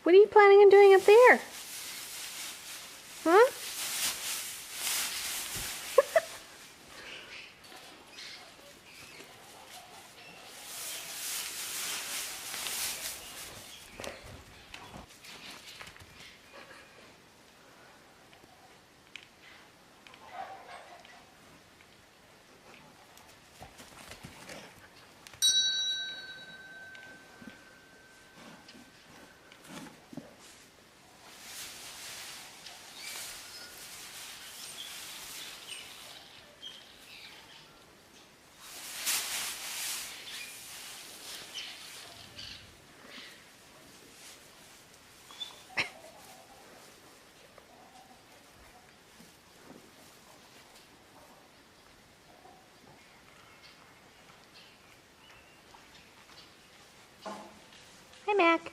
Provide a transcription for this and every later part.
What are you planning on doing up there? Huh? Hi, Mac.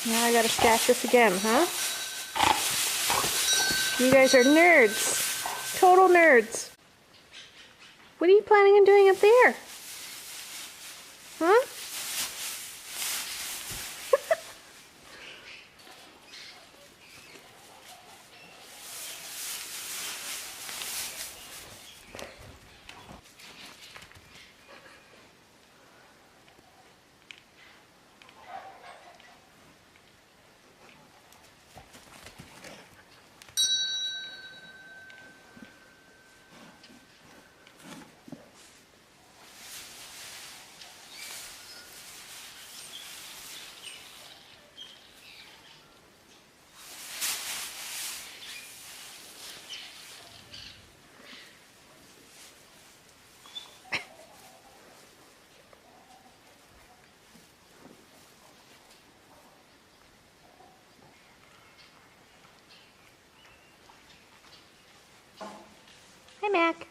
Now I gotta stash this again, huh? You guys are nerds. Total nerds. What are you planning on doing up there? Huh? Hi, Mac.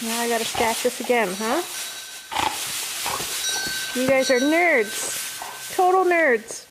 Now I gotta stash this again, huh? You guys are nerds. Total nerds.